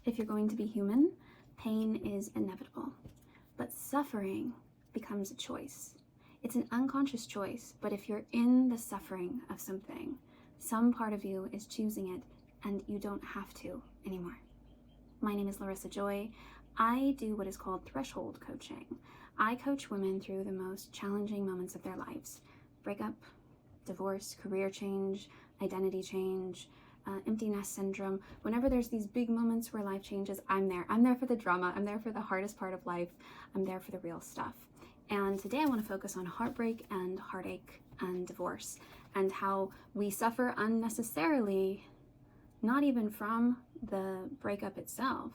If you're going to be human, pain is inevitable, but suffering becomes a choice. It's an unconscious choice, but if you're in the suffering of something, some part of you is choosing it and you don't have to anymore. My name is Larissa Joy. I do what is called threshold coaching. I coach women through the most challenging moments of their lives: breakup, divorce, career change, identity change, empty nest syndrome. Whenever there's these big moments where life changes, I'm there. I'm there for the drama. I'm there for the hardest part of life. I'm there for the real stuff. And today I want to focus on heartbreak and heartache and divorce and how we suffer unnecessarily, not even from the breakup itself,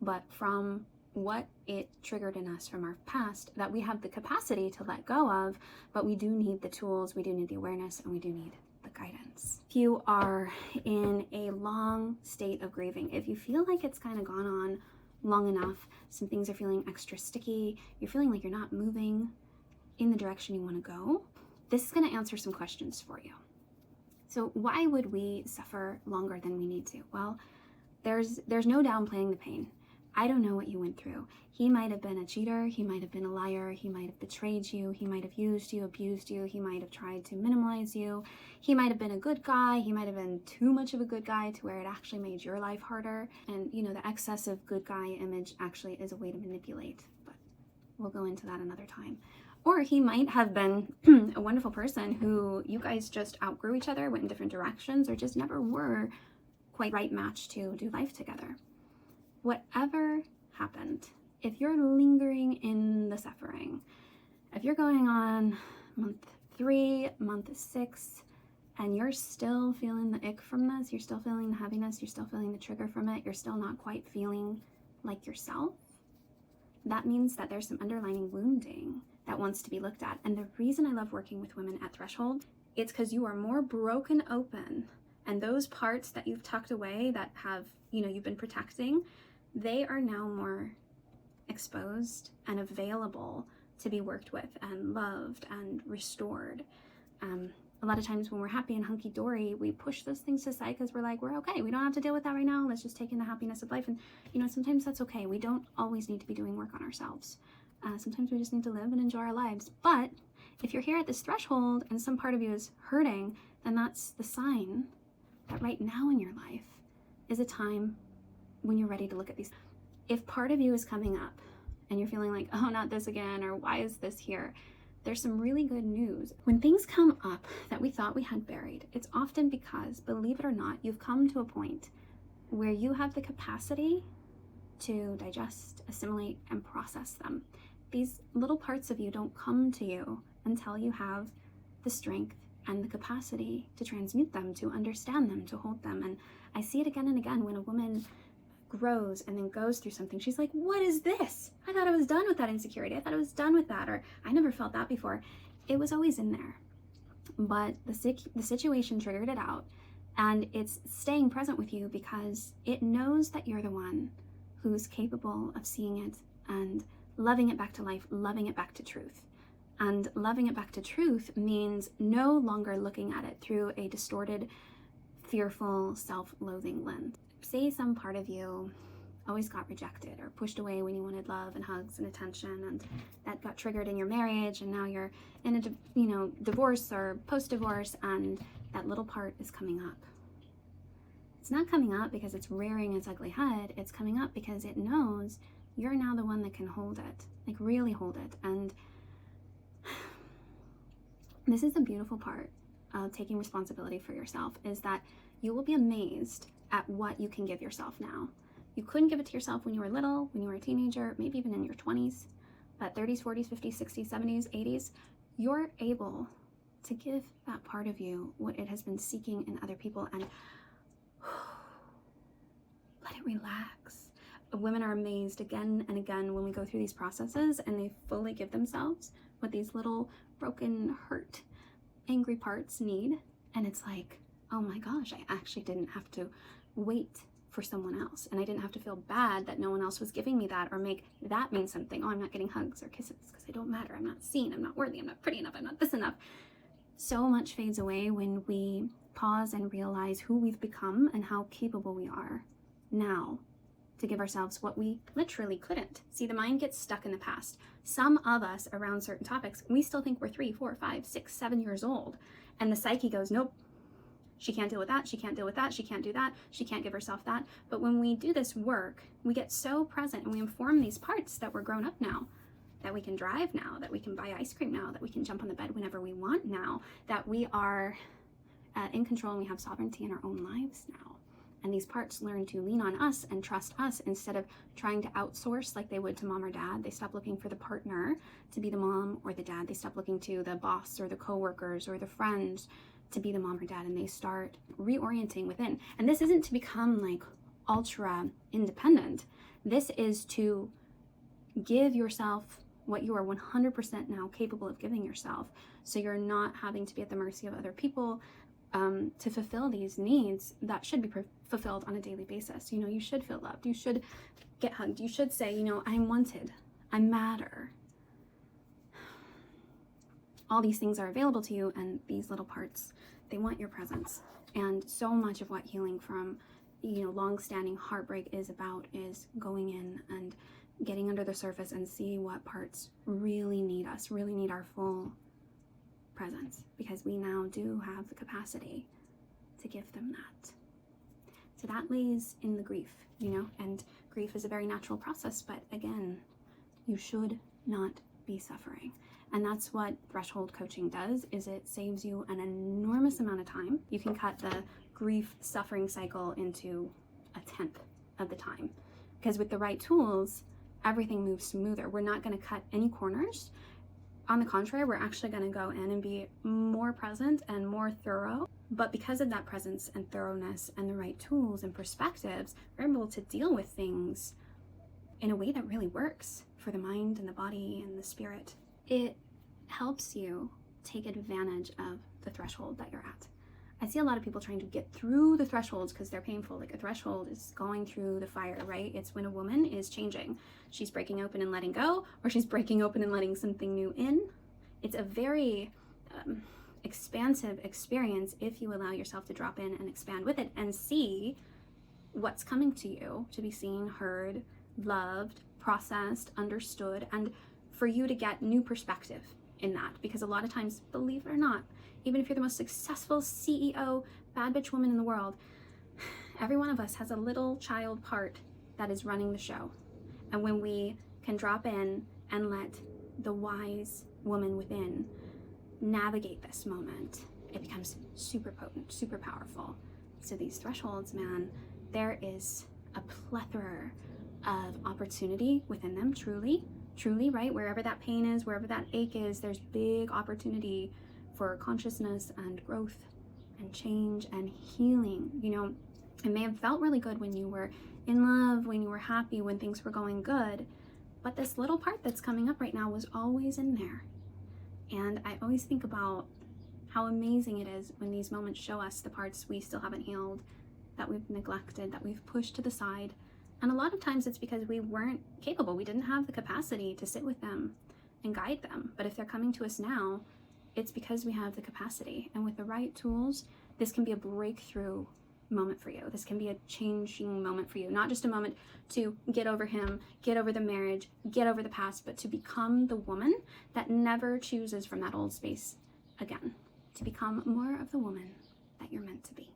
but from what it triggered in us from our past that we have the capacity to let go of, but we do need the tools, we do need the awareness, and we do need the guidance. If you are in a long state of grieving, if you feel like it's kind of gone on long enough, some things are feeling extra sticky, you're feeling like you're not moving in the direction you want to go, this is going to answer some questions for you. So why would we suffer longer than we need to? Well, there's no downplaying the pain. I don't know what you went through. He might have been a cheater, he might have been a liar, he might have betrayed you, he might have used you, abused you, he might have tried to minimize you, he might have been a good guy, he might have been too much of a good guy to where it actually made your life harder. And you know, the excessive good guy image actually is a way to manipulate, but we'll go into that another time. Or he might have been a wonderful person who you guys just outgrew each other, went in different directions, or just never were quite right match to do life together. Whatever happened, if you're lingering in the suffering, if you're going on month 3, month 6, and you're still feeling the ick from this, you're still feeling the heaviness, you're still feeling the trigger from it, you're still not quite feeling like yourself, that means that there's some underlying wounding that wants to be looked at. And the reason I love working with women at Threshold, it's because you are more broken open, and those parts that you've tucked away that have, you've been protecting, they are now more exposed and available to be worked with and loved and restored. A lot of times when we're happy and hunky-dory, we push those things aside because we're like, we're okay, we don't have to deal with that right now, let's just take in the happiness of life. And sometimes that's okay. We don't always need to be doing work on ourselves. Sometimes we just need to live and enjoy our lives. But if you're here at this threshold and some part of you is hurting, then that's the sign that right now in your life is a time when you're ready to look at these. If part of you is coming up and you're feeling like, oh, not this again, or why is this here? There's some really good news. When things come up that we thought we had buried, it's often because, believe it or not, you've come to a point where you have the capacity to digest, assimilate, and process them. These little parts of you don't come to you until you have the strength and the capacity to transmute them, to understand them, to hold them. And I see it again and again when a woman grows and then goes through something. She's like, what is this? I thought I was done with that insecurity. I thought I was done with that, or I never felt that before. It was always in there, but the situation triggered it out, and it's staying present with you because it knows that you're the one who's capable of seeing it and loving it back to life, loving it back to truth. And loving it back to truth means no longer looking at it through a distorted, fearful, self-loathing lens. Say some part of you always got rejected or pushed away when you wanted love and hugs and attention, and that got triggered in your marriage, and now you're in a divorce or post-divorce, and that little part is coming up. It's not coming up because it's rearing its ugly head. It's coming up because it knows you're now the one that can hold it, like really hold it. And this is the beautiful part of taking responsibility for yourself, is that you will be amazed at what you can give yourself now. You couldn't give it to yourself when you were little, when you were a teenager, maybe even in your 20s, but 30s, 40s, 50s, 60s, 70s, 80s, you're able to give that part of you what it has been seeking in other people, and let it relax. Women are amazed again and again when we go through these processes and they fully give themselves what these little broken, hurt, angry parts need, and it's like, oh my gosh, I actually didn't have to wait for someone else, and I didn't have to feel bad that no one else was giving me that, or make that mean something. Oh, I'm not getting hugs or kisses because I don't matter, I'm not seen, I'm not worthy, I'm not pretty enough, I'm not this enough. So much fades away when we pause and realize who we've become and how capable we are now to give ourselves what we literally couldn't. See, the mind gets stuck in the past. Some of us around certain topics, we still think we're 3, 4, 5, 6, 7 years old. And the psyche goes, nope, she can't deal with that, she can't deal with that, she can't do that, she can't give herself that. But when we do this work, we get so present and we inform these parts that we're grown up now, that we can drive now, that we can buy ice cream now, that we can jump on the bed whenever we want now, that we are in control and we have sovereignty in our own lives now. And these parts learn to lean on us and trust us instead of trying to outsource like they would to mom or dad. They stop looking for the partner to be the mom or the dad. They stop looking to the boss or the coworkers or the friends to be the mom or dad, and they start reorienting within. And this isn't to become like ultra independent. This is to give yourself what you are 100% now capable of giving yourself. So you're not having to be at the mercy of other people to fulfill these needs that should be fulfilled on a daily basis. You know, you should feel loved. You should get hugged. You should say, you know, I'm wanted. I matter. All these things are available to you, and these little parts, they want your presence. And so much of what healing from, you know, long-standing heartbreak is about is going in and getting under the surface and see what parts really need us, really need our full presence, because we now do have the capacity to give them that. So that lays in the grief, you know, and grief is a very natural process, but again, you should not be suffering. And that's what threshold coaching does, is it saves you an enormous amount of time. You can cut the grief suffering cycle into 1/10 of the time, because with the right tools, everything moves smoother. We're not going to cut any corners. On the contrary, we're actually going to go in and be more present and more thorough. But because of that presence and thoroughness and the right tools and perspectives, we're able to deal with things in a way that really works for the mind and the body and the spirit. It helps you take advantage of the threshold that you're at. I see a lot of people trying to get through the thresholds because they're painful. Like a threshold is going through the fire, right? It's when a woman is changing. She's breaking open and letting go, or she's breaking open and letting something new in. It's a very expansive experience if you allow yourself to drop in and expand with it and see what's coming to you, to be seen, heard, loved, processed, understood, and for you to get new perspective in that. Because a lot of times, believe it or not, even if you're the most successful CEO, bad bitch woman in the world, every one of us has a little child part that is running the show. And when we can drop in and let the wise woman within navigate this moment, it becomes super potent, super powerful. So these thresholds, man, there is a plethora of opportunity within them, truly, right? Wherever that pain is, wherever that ache is, there's big opportunity for consciousness and growth and change and healing. You know, it may have felt really good when you were in love, when you were happy, when things were going good, but this little part that's coming up right now was always in there. And I always think about how amazing it is when these moments show us the parts we still haven't healed, that we've neglected, that we've pushed to the side. And a lot of times it's because we weren't capable. We didn't have the capacity to sit with them and guide them. But if they're coming to us now, it's because we have the capacity. And with the right tools, this can be a breakthrough moment for you. This can be a changing moment for you. Not just a moment to get over him, get over the marriage, get over the past, but to become the woman that never chooses from that old space again. To become more of the woman that you're meant to be.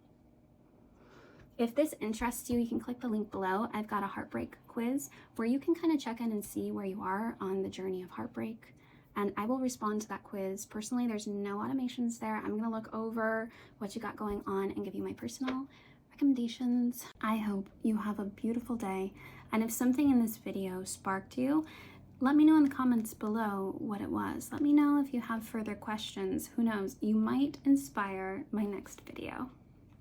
If this interests you, you can click the link below. I've got a heartbreak quiz where you can kind of check in and see where you are on the journey of heartbreak. And I will respond to that quiz. Personally, there's no automations there. I'm gonna look over what you got going on and give you my personal recommendations. I hope you have a beautiful day. And if something in this video sparked you, let me know in the comments below what it was. Let me know if you have further questions. Who knows, you might inspire my next video.